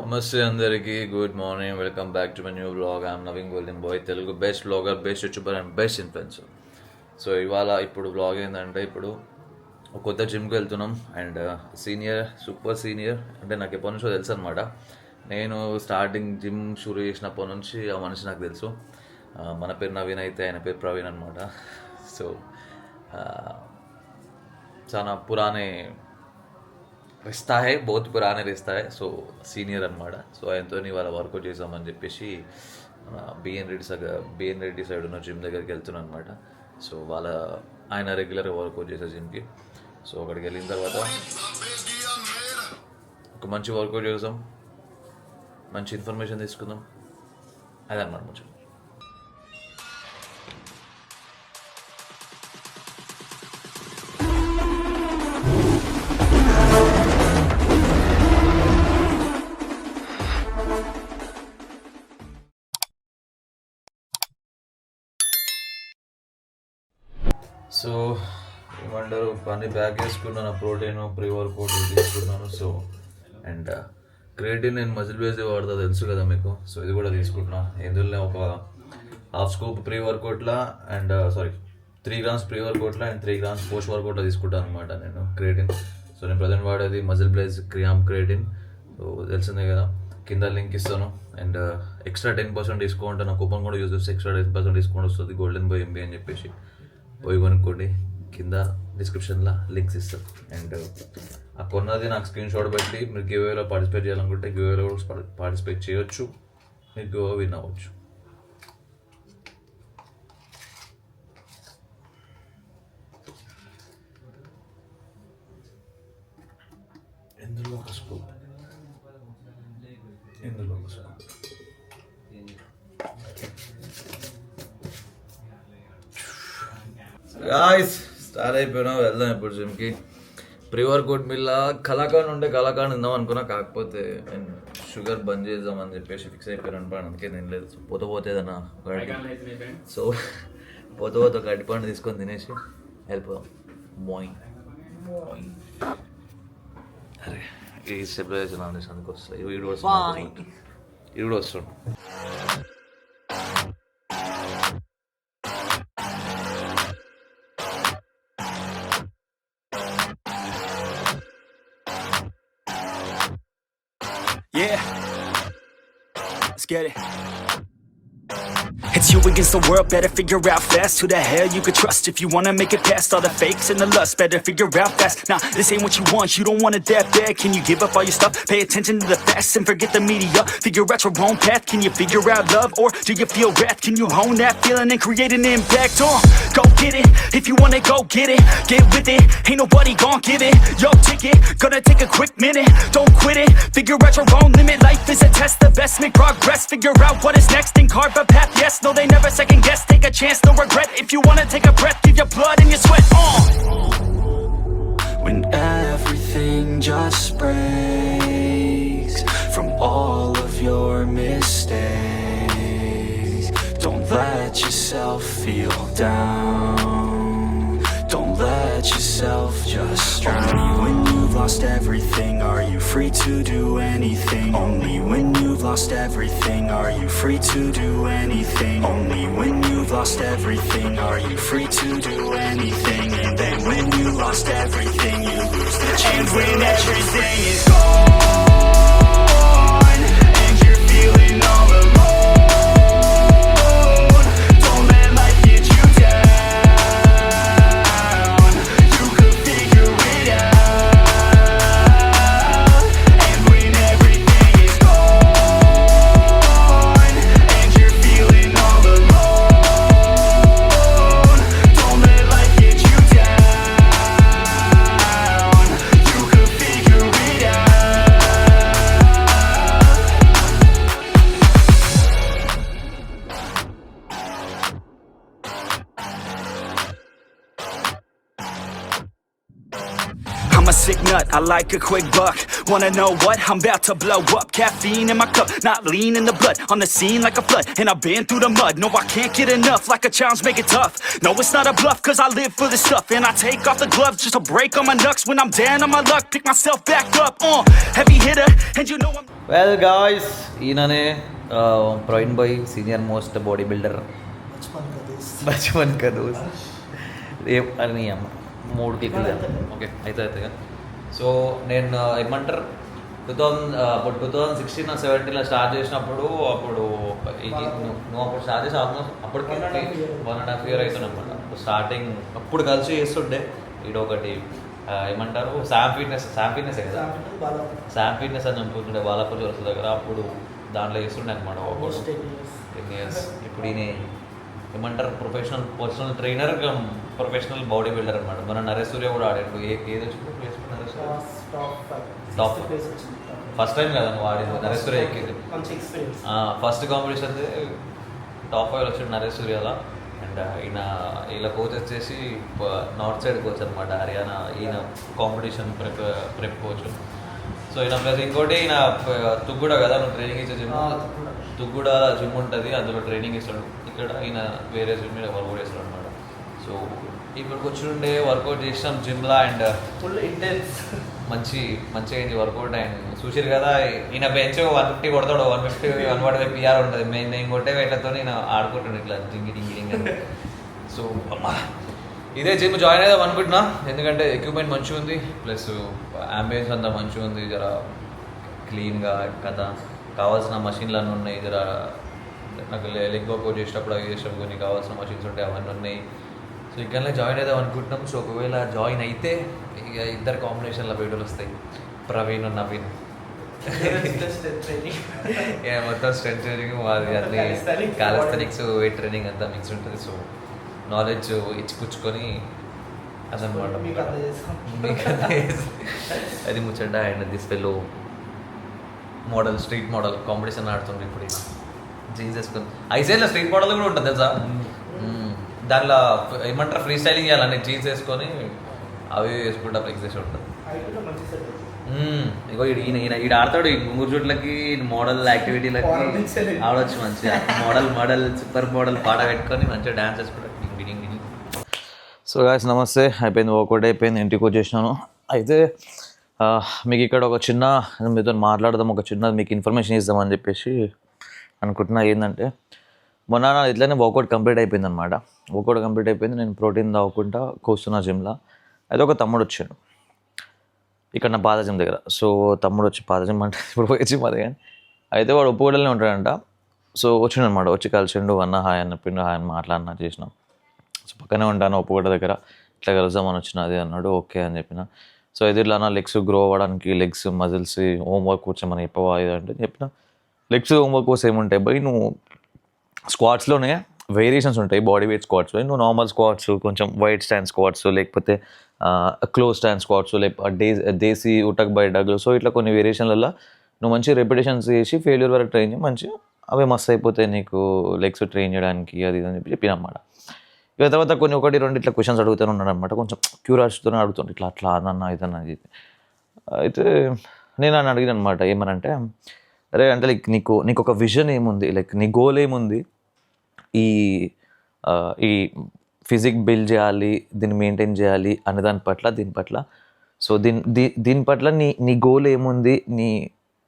నమస్తే అందరికీ good morning. Welcome back to my new blog. I'm Naveen golden bye, Telugu best blogger, best YouTuber and best influencer. So ఇప్పుడు blog ఏంటంటే ఒక కొత్త జిమ్కి వెళ్తున్నాం అండ్ సూపర్ సీనియర్ అంటే నాకు ఎప్పటి నుంచో తెలుసు అనమాట. నేను స్టార్టింగ్ జిమ్ షురూ చేసినప్పటి నుంచి ఆ మనిషి నాకు తెలుసు. మన పేరు నవీన్ అయితే ఆయన పేరు ప్రవీణ్ అనమాట. సో చాలా పురాణే रिश्ता है, बहुत पुराने रिश्ता है. సో సీనియర్ అనమాట. సో ఆయనతో వాళ్ళ వర్కౌట్ చేసామని చెప్పేసి బిఎన్ రెడ్డి సైడ్ ఉన్న జిమ్ దగ్గరికి వెళ్తున్నాను అనమాట. సో ఆయన రెగ్యులర్గా వర్కౌట్ చేసే జిమ్కి. సో అక్కడికి వెళ్ళిన తర్వాత ఒక మంచి వర్కౌట్ చేసాం, మంచి ఇన్ఫర్మేషన్ తీసుకుందాం, అదనమాట ముచ్చట. సో ఏమంటారు, పని బ్యాగ్ వేసుకున్నాను, ప్రోటీన్ ప్రీ వర్కౌట్ తీసుకున్నాను. సో అండ్ క్రియేటిన్ నేను మజిల్ బేస్ వాడతా తెలుసు కదా మీకు. సో ఇది కూడా తీసుకుంటున్నా. ఇందులో ఒక హాఫ్ స్కూప్ ప్రీ వర్కౌట్లా అండ్ 3 grams ప్రీ వర్కౌట్లా అండ్ 3 grams పోస్ట్ వర్కౌట్లో తీసుకుంటాను అనమాట నేను క్రియేటిన్. సో నేను ప్రజెంట్ వాడేది మజిల్ బ్లేజ్ క్రియేటిన్. సో తెలిసిందే కదా, కింద లింక్ ఇస్తాను. అండ్ ఎక్స్ట్రా 10% డిస్కౌంట్ నా కూపన్ కూడా యూజ్ చేస్తే ఎక్స్ట్రా 10% డిస్కౌంట్ వస్తుంది, గోల్డెన్ బాయ్ ఎంబీ అని చెప్పేసి. పోయి కొనుక్కోండి, కింద డిస్క్రిప్షన్లో లింక్స్ ఇస్తాం. అండ్ ఆ కొన్నది నాకు స్క్రీన్ షాట్ పెట్టి మీరు గివ్వేలో పార్టిసిపేట్ చేయాలనుకుంటే గివ్వేలో కూడా పార్టిసిపేట్ చేయొచ్చు, మీరు గివ్ విన్ అవ్వచ్చు. ఇందులో ఒక స్కూప్, ఇందులో ఒక స్కూప్. గాయ్స్ స్టార్ట్ అయిపోయినా, వెళ్దాం ఇప్పుడు జిమ్కి. ప్రీ వర్కౌట్ మిల్లా కలాకాండ్ ఉంటే కలాకాండ్ తిందాం అనుకున్నా, కాకపోతే నేను షుగర్ బంద్ చేద్దామని చెప్పేసి ఫిక్స్ అయిపోయాను అనమాట. అందుకే నేను లేదు. పోతేదన్నా సో పోతే ఒక అడిపండు తీసుకొని తినేసి వెళ్ళిపోదాం. మోయింగ్ అరే ఈ స్టెబిలైజేషన్ అనేసి అందుకు వస్తాయి. వీడు వస్తాడు. Yeah, let's get it. It's you against the world, better figure out fast who the hell you could trust if you wanna make it past all the fakes and the lust. Better figure out fast. Nah, this ain't what you want, you don't want it that bad. Can you give up all your stuff? Pay attention to the facts and forget the media. Figure out your own path. Can you figure out love or do you feel wrath? Can you hone that feeling and create an impact? Go get it, if you want it, go get it. Get with it, ain't nobody gon' give it your ticket. Gonna take a quick minute, don't quit it. Figure out your own limit, life is a test. The best make progress, figure out what is next and carve a path. Yes, no, they never second guess. Take a chance, no regret. If you wanna take a breath, give your blood and your sweat. When everything just breaks from all of your mistakes, don't let yourself feel down. Don't let yourself just drown. Only when you've lost everything are you free to do anything. Only when you've lost everything are you free to do anything. Only when you've lost everything are you free to do anything. And then when you lost everything you lose the chance. And when everything is gone and you're feeling all alone, don't let life get you down. You could figure it out. And when everything is gone and you're feeling all alone, don't let life get you down. You could figure it out. I'm a sick nut, I like a quick buck. Wanna know what? I'm about to blow up. Caffeine in my cup, not lean in the blood. On the scene like a flood, and I've been through the mud. No, I can't get enough, like a challenge, make it tough. No, it's not a bluff, cause I live for this stuff. And I take off the gloves just to break on my knucks. When I'm down on my luck, pick myself back up. Heavy hitter, and you know I'm... well guys, ఈయననే ప్రవీణ్ భాయ్, senior most body builder. బచ్పన్ కా దోస్త్ ఏం అని అమ్మ 3 క్లిక్లు. Okay అయితే అయితే సో నేను ఏమంటారు 2016 17లో స్టార్ట్ చేసినప్పుడు అప్పుడు నువ్వు అప్పుడు స్టార్ట్ చేసి ఆల్మోస్ట్ అప్పటికి 1.5 year అవుతుంది అనమాట. స్టార్టింగ్ అప్పుడు కలిసి చేస్తుండే ఈడొకటి ఏమంటారు శామ్ ఫిట్నెస్ కదా, శామ్ ఫిట్నెస్ అని అనుకుంటుండే బాలాపూర్ వరుస దగ్గర. అప్పుడు దాంట్లో చేస్తుండే అనమాట. 10 years. ఇప్పుడు ఈయన ఏమంటారు personal trainer, professional body builder అనమాట. మన నరేష్ సూర్య కూడా ఆడాడు. ఏది వచ్చిందో place Naresh top first time కదా నువ్వు ఆడింది. నరేష్ సూర్య ఎక్కింది ఫస్ట్ కాంపిటీషన్ టాప్ 5 వచ్చాడు నరేష్ సూర్యలా. అండ్ ఈయన కోచ్ వచ్చేసి నార్త్ సైడ్ కోచ్ అనమాట, హర్యానా. ఈయన కాంపిటీషన్ ప్రెప్ కోచ్. సో ఈయన ప్లస్ ఇంకోటి ఈయన తుగ్గుడ కదా నువ్వు ట్రైనింగ్ ఇచ్చే జిమ్. తుగ్గుడ జిమ్ ఉంటుంది, అందులో ట్రైనింగ్ ఇస్తాడు. ఇక్కడ ఈయన వేరే జిమ్ మీద వర్కౌట్ చేస్తాడు అనమాట. సో ఇక్కడికి వచ్చి ఉండే వర్కౌట్ చేసినాం జిమ్లా. అండ్ ఫుల్ ఇంటెన్స్ మంచిగా అయింది వర్కౌట్. అండ్ చూసారు కదా ఈయన బెంచ్ 150 కొడతాడు, 150 145 PR ఉంటుంది. నేను కొట్టే వేట్లతో నేను ఆడుకుంటాను ఇట్లా డింగి డింగి డింగి అని. సో ఇదే జిమ్ జాయిన్ అవుదాం అనుకుంటున్నా, ఎందుకంటే ఎక్విప్మెంట్ మంచిగా ఉంది, ప్లస్ అంబియన్స్ అంతా మంచిగా ఉంది. జర క్లీన్గా కదా, కావాల్సిన మషిన్లు అన్నీ ఉన్నాయి. జర నాకు లెగ్ వర్కౌట్ చేసేటప్పుడు అవి చేసేటప్పుడు కొన్ని కావాల్సిన మషిన్స్ ఉంటాయి, అవన్నీ ఉన్నాయి. సో ఇక్కడ జాయిన్ అవుదాం అనుకుంటున్నాం. సో ఒకవేళ జాయిన్ అయితే ఇక ఇద్దరు కాంబినేషన్లో వీడియోలు వస్తాయి, ప్రవీణ్ నవీన్. మొత్తం స్ట్రెంత్ ట్రైనింగ్ అది అన్ని కాలిస్థెనిక్స్, వెయిట్ ట్రైనింగ్ అంతా మిక్స్ ఉంటుంది. సో నాలెడ్జ్ ఇచ్చిపుచ్చుకొని అదనమాట అది ముచ్చట. And this fellow model, street model competition ఆడుతుంది ఇప్పుడు. జీన్స్ వేసుకుని ఐసైడ్లో స్ట్రీట్ మోడల్ కూడా ఉంటుంది తెలుసా. దాంట్లో ఏమంటారు ఫ్రీ స్టైలింగ్ చేయాలని జీన్స్ వేసుకొని అవి వేసుకుంటా ఫ్లెక్స్ చేసి ఉంటుంది. ఇగో ఈడ ఆడతాడు ఈ గుంగురు జుట్లకి, మోడల్ యాక్టివిటీలకి ఆడవచ్చు మంచిగా. మోడల్ సూపర్ మోడల్ పాట పెట్టుకొని మంచిగా డ్యాన్స్ వేసుకుంటాడు. సో గాయ్స్ నమస్తే, అయిపోయింది వర్కౌట్ అయిపోయింది, ఇంటికి వచ్చేసినాను. అయితే మీకు ఇక్కడ ఒక చిన్న మీతో మాట్లాడదాం, ఒక చిన్న మీకు ఇన్ఫర్మేషన్ ఇద్దామని చెప్పేసి అనుకుంటున్నా. ఏంటంటే మొన్న ఇట్లనే వర్కౌట్ కంప్లీట్ అయిపోయింది అనమాట. వర్కౌట్ కంప్లీట్ అయిపోయింది, నేను ప్రోటీన్ తాగుకుంటా కూస్తున్నా జిమ్లో. అయితే ఒక తమ్ముడు వచ్చాడు ఇక్కడ నా పాత జిమ్ దగ్గర. సో తమ్ముడు వచ్చి, పాత జిమ్ అంటే ఇప్పుడు పోయి జిమ్ అది కానీ, అయితే వాడు ఉప్పుగూడలోనే ఉంటాడంట. సో వచ్చిండు అనమాట, వచ్చి కలిసిండు, అన్న హాయ్ అని చెప్పిండు, హాయ్ అని మాట్లాడినా చేసినాం. సో పక్కనే ఉంటాను ఉప్పుగూడ దగ్గర, ఇట్లా కలుద్దామని వచ్చినది అన్నాడు. ఓకే అని చెప్పిన. సో ఇది ఇట్లా లెగ్స్ గ్రో అవ్వడానికి, లెగ్స్ మజిల్స్ హోంవర్క్ కూర్చోమని చెప్పవా ఇది అంటే చెప్పిన. లెగ్స్ హోంవర్క్ కోసం ఏముంటాయి బై, నువ్వు స్క్వాట్స్లోనే వేరియేషన్స్ ఉంటాయి. బాడీ వెయిట్ స్క్వాట్స్లో నువ్వు నార్మల్ స్క్వాట్స్, కొంచెం వైట్ స్టాండ్ స్క్వాట్స్, లేకపోతే క్లోజ్ స్టాండ్ స్క్వాట్స్, లేకపోతే దేశీ ఉటక్ బై డగ్. సో ఇట్లా కొన్ని వేరియేషన్లలో నువ్వు మంచి రెపిటేషన్స్ చేసి ఫెయిల్యూర్ వరకు ట్రైన్ చేయి, మంచిగా అవే మస్తు అయిపోతాయి నీకు లెగ్స్ ట్రైన్ చేయడానికి అది ఇది అని చెప్పిన అనమాట. ఇక తర్వాత కొన్ని 1-2 ఇట్లా క్వశ్చన్స్ అడుగుతూనే ఉన్నాడు అనమాట. కొంచెం క్యూరియాసిటీతోనే అడుగుతుండే, ఇట్లా అట్లా అదన్నా ఇదన్నా ఇది. అయితే నేను అని అడిగిన అనమాట, ఏమనంటే అరే అంటే లైక్ నీకు ఒక విజన్ ఏముంది, లైక్ నీ గోల్ ఏముంది, ఈ ఫిజిక్ బిల్డ్ చేయాలి, దీన్ని మెయింటైన్ చేయాలి అనే దీని పట్ల సో దీని పట్ల నీ గోల్ ఏముంది, నీ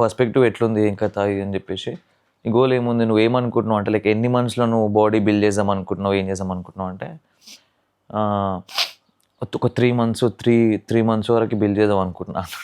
పర్స్పెక్టివ్ ఎట్లుంది, ఏం కథ ఇది అని చెప్పేసి. నీ గోల్ ఏముంది, నువ్వు ఏమనుకుంటున్నావు అంటే లైక్ ఎన్ని మంత్స్లో నువ్వు బాడీ బిల్డ్ చేద్దాం అనుకుంటున్నావు, ఏం చేద్దాం అనుకుంటున్నావు అంటే ఒక 3 months వరకు బిల్డ్ చేద్దాం అనుకుంటున్నాను.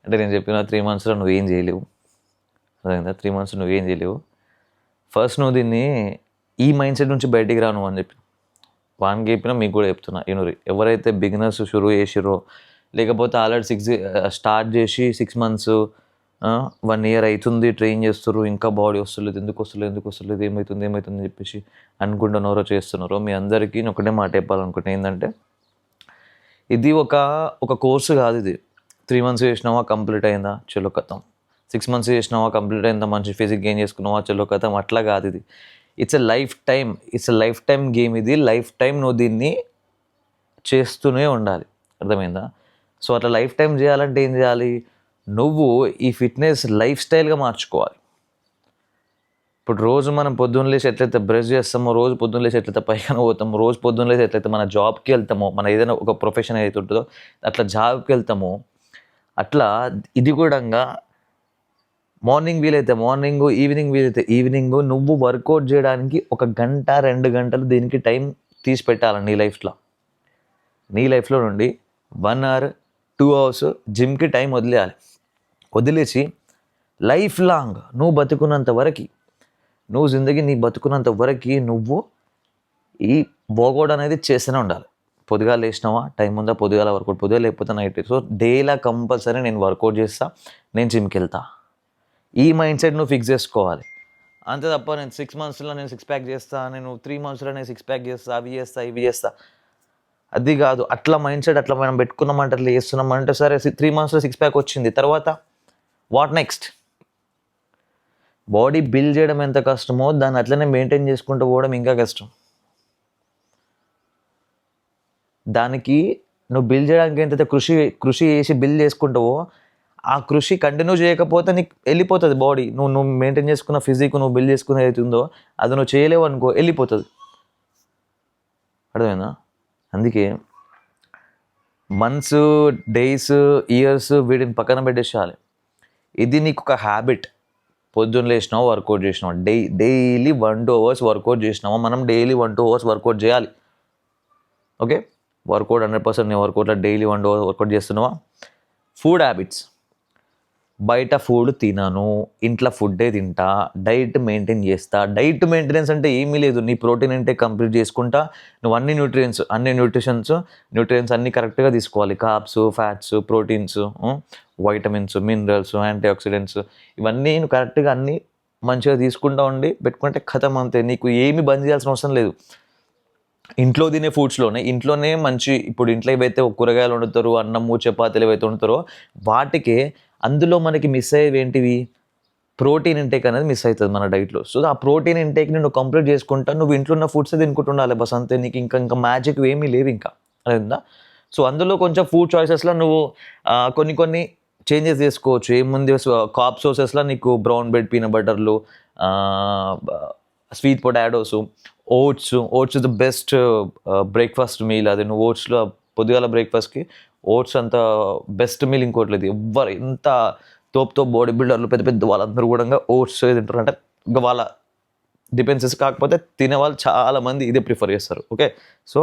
అంటే నేను చెప్పిన 3 monthsలో నువ్వేం చేయలేవు, అదేందా 3 months నువ్వేం చేయలేవు. ఫస్ట్ నువ్వు దీన్ని ఈ మైండ్ సెట్ నుంచి బయటికి రాను అని చెప్పి వానికి చెప్పినా, మీకు కూడా చెప్తున్నా. ఎవరైతే బిగినర్స్ షురూ చేసిరో, లేకపోతే ఆల్రెడీ స్టార్ట్ చేసి 6 months 1 year అవుతుంది ట్రైన్ చేస్తారు, ఇంకా బాడీ వస్తలేదు, ఎందుకు వస్తలేదు ఏమవుతుంది అని చెప్పేసి అనుకుంటున్నారో చేస్తున్నారో, మీ అందరికీ ఒకటే మాట చెప్పాలనుకుంటున్నా. ఏంటంటే ఇది ఒక కోర్సు కాదు. ఇది 3 months చేసినావా కంప్లీట్ అయిందా చలో కథం, 6 months చేసినావా కంప్లీట్ అయిందా, మంచి ఫిజిక్ గెయిన్ చేసుకున్నావా చలో కథం, అట్లా కాదు. ఇది it's a life time game. ఇది లైఫ్ టైం నువ్వు దీన్ని చేస్తూనే ఉండాలి, అర్థమైందా. సో అట్లా లైఫ్ టైం చేయాలంటే ఏం చేయాలి, నువ్వు ఈ ఫిట్నెస్ లైఫ్ స్టైల్గా మార్చుకోవాలి. ఇప్పుడు రోజు మనం పొద్దున్న లేచి ఎట్లయితే బ్రష్ చేస్తామో, రోజు పొద్దున్న లేచి ఎట్లయితే పైకి పోతామో, రోజు పొద్దున్న లేచి ఎట్లయితే మన జాబ్కి వెళ్తామో, మన ఏదైనా ఒక ప్రొఫెషన్ ఏదైతే ఉంటుందో అట్లా జాబ్కి వెళ్తామో, అట్లా ఇది కూడా మార్నింగ్ వీలైతే మార్నింగ్, ఈవినింగ్ వీలైతే ఈవినింగ్ నువ్వు వర్కౌట్ చేయడానికి 1 గంట 2 గంటలు దీనికి టైం తీసి పెట్టాలి నీ లైఫ్లో నుండి 1 అవర్ 2 అవర్స్ జిమ్కి టైం వదిలేసి లైఫ్ లాంగ్ నువ్వు బతుకున్నంత వరకు నీ బతుకున్నంత వరకు నువ్వు ఈ వర్కౌట్ అనేది చేస్తూనే ఉండాలి. పొద్దుగాల లేచినావా, టైం ఉందా, పొద్దుగాల వర్కౌట్, పొద్దుగా లేకపోతే నైట్. సో డేలా కంపల్సరీ నేను వర్కౌట్ చేస్తా, నేను జిమ్కి వెళ్తా. ఈ మైండ్ సెట్ నువ్వు ఫిక్స్ చేసుకోవాలి. అంతే తప్ప నేను 6 మంత్స్లో నేను 6 ప్యాక్ చేస్తా, నేను 3 మంత్స్లో నేను 6 ప్యాక్ చేస్తా, ఇవి చేస్తా అది కాదు. అట్లా మైండ్ సెట్ అట్లా మనం పెట్టుకున్నామంటే అట్లా చేస్తున్నామంటే సరే 3 మంత్స్లో 6 ప్యాక్ వచ్చింది, తర్వాత వాట్ నెక్స్ట్? బాడీ బిల్డ్ చేయడం ఎంత కష్టమో దాన్ని అట్లనే మెయింటైన్ చేసుకుంటూ పోవడం ఇంకా కష్టం. దానికి నువ్వు బిల్డ్ చేయడానికి ఎంతైతే కృషి చేసి బిల్డ్ చేసుకుంటావో ఆ కృషి కంటిన్యూ చేయకపోతే నీకు వెళ్ళిపోతుంది బాడీ. నువ్వు మెయింటైన్ చేసుకున్న ఫిజిక్, నువ్వు బిల్డ్ చేసుకున్న ఏదైతే ఉందో అది నువ్వు చేయలేవు అనుకో, వెళ్ళిపోతుంది. అర్థమైందా? అందుకే మంత్స్, డేస్, ఇయర్స్ వీటిని పక్కన పెట్టేసేయాలి. ఇది నీకు ఒక హ్యాబిట్. పొద్దున్న లేచినావు, వర్కౌట్ చేసినావు, డైలీ 1-2 అవర్స్ వర్కౌట్ చేసినావా, మనం డైలీ 1-2 అవర్స్ వర్కౌట్ చేయాలి. ఓకే, వర్కౌట్ 100% నేను వర్కౌట్లో డైలీ 1 అవర్ వర్కౌట్ చేస్తున్నావా? ఫుడ్ హ్యాబిట్స్, బయట ఫుడ్ తినను, ఇంట్లో ఫుడ్డే తింటా, డైట్ మెయింటైన్ చేస్తా. డైట్ మెయింటెనెన్స్ అంటే ఏమీ లేదు, నీ ప్రోటీన్ ఇంటేక్ కంప్లీట్ చేసుకుంటా, నువ్వు అన్ని న్యూట్రియంట్స్ అన్నీ కరెక్ట్గా తీసుకోవాలి. Carbs, fats, proteins, vitamins, minerals, antioxidants ఇవన్నీ నువ్వు కరెక్ట్గా అన్నీ మంచిగా తీసుకుంటా ఉండి పెట్టుకుంటే ఖతం అంతే. నీకు ఏమి బంద్ చేయాల్సిన అవసరం లేదు. ఇంట్లో తినే ఇంట్లోనే మంచి, ఇప్పుడు ఇంట్లో ఏవైతే కూరగాయలు వండుతారో, అన్నము, చపాతీలు ఏవైతే వండుతారో వాటికే అందులో మనకి మిస్ అయ్యేవి ఏంటివి? ప్రోటీన్ ఇంటేక్ అనేది మిస్ అవుతుంది మన డైట్లో. సో ఆ ప్రోటీన్ ఇంటేక్ని నువ్వు కంప్లీట్ చేసుకుంటా, నువ్వు ఇంట్లో ఉన్న ఫుడ్స్ తినుకుంటుండాలి బస్ అంతే. నీకు ఇంకా మ్యాజిక్ ఏమీ లేవు ఇంకా, అదేందా? సో అందులో కొంచెం ఫుడ్ చాయిసెస్లో నువ్వు కొన్ని చేంజెస్ చేసుకోవచ్చు. ఏముంది, కార్బ్ సోర్సెస్లో నీకు బ్రౌన్ బ్రెడ్, పీనట్ బటర్లు, sweet potatoes, oats the best breakfast meal. అది నువ్వు ఓట్స్లో పొద్దుగాల బ్రేక్ఫాస్ట్కి ఓట్స్ అంత బెస్ట్ మీల్ ఇంకోటి లేదు. ఎవ్వరు ఎంత తోపుతో బాడీ బిల్డర్లు పెద్ద వాళ్ళందరూ కూడా ఓట్స్ తింటారు అంటే ఇంకా వాళ్ళ డిపెండ్సెస్. కాకపోతే తినేవాళ్ళు చాలామంది ఇదే ప్రిఫర్ చేస్తారు. ఓకే, సో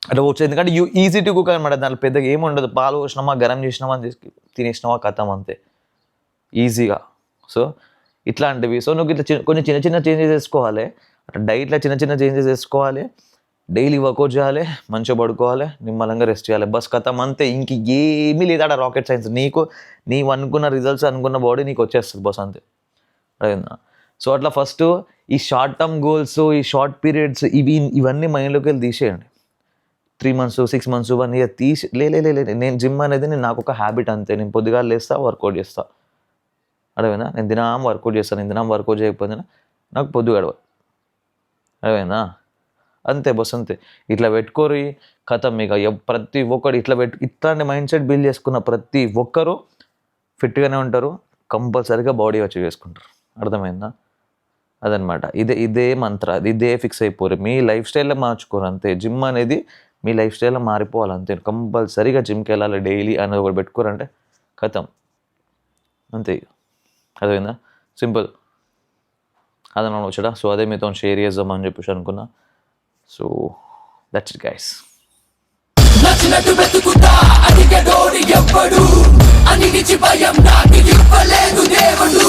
అట్లా ఓట్స్ ఎందుకంటే ఈజీ టు కుక్ అనమాట. దాంట్లో పెద్దగా ఏమి ఉండదు, పాలు పోసినామా, గరం చేసినామా, తినేసినామా, కథం అంతే, ఈజీగా. సో ఇట్లాంటివి. సో నువ్వు ఇట్లా కొన్ని చిన్న చేంజెస్ చేసుకోవాలి. అట్లా డైట్లో చిన్న చేంజెస్ చేసుకోవాలి, డైలీ వర్కౌట్ చేయాలి, మంచిగా పడుకోవాలి, నిమ్మలంగా రెస్ట్ చేయాలి, బస్ కథం అంతే. ఇంక ఏమీ లేదా రాకెట్ సైన్స్. నీవు అనుకున్న రిజల్ట్స్, అనుకున్న బాడీ నీకు వచ్చేస్తుంది బస్ అంతే, అదేనా? సో అట్లా ఫస్ట్ ఈ షార్ట్ టర్మ్ గోల్స్, ఈ షార్ట్ పీరియడ్స్ ఇవన్నీ మైండ్లోకి వెళ్ళి తీసేయండి. 3 months, 6 months, 1 year తీసి నేను జిమ్ అనేది నాకు ఒక హ్యాబిట్ అంతే. నేను పొద్దుగా లేస్తా, వర్కౌట్ చేస్తా, అడవేనా? నేను దినం వర్కౌట్ చేస్తాను. నేను దినం వర్కౌట్ చేయకపోతే నాకు పొద్దు గడవదు, అడవేనా? అంతే బస్ అంతే. ఇట్లా పెట్టుకోరి కథం. ఇక ప్రతి ఒక్కరు ఇట్లాంటి మైండ్ సెట్ బిల్డ్ చేసుకున్న ప్రతి ఒక్కరు ఫిట్గానే ఉంటారు, కంపల్సరీగా బాడీ అచీవ్ చేసుకుంటారు. అర్థమైందా? అదనమాట. ఇదే మంత్ర, ఇదే ఫిక్స్ అయిపోరు. మీ లైఫ్ స్టైల్లో మార్చుకోరు అంతే. జిమ్ అనేది మీ లైఫ్ స్టైల్లో మారిపోవాలి అంతే. కంపల్సరీగా జిమ్కి వెళ్ళాలి డైలీ అనేది ఒకటి పెట్టుకోరంటే కథం అంతే. అర్థమైందా? సింపుల్. అదన్నా వచ్చాడా? సో అదే మీతో షేర్ చేద్దామని చెప్పేసి అనుకున్నా. So that's it guys. నచ్చినట్టు వెతుకుతా అడిగేటోడు ఎవ్వడు, అన్నిటికి భయం నాకు ఇవ్వలేదు దేవుడు.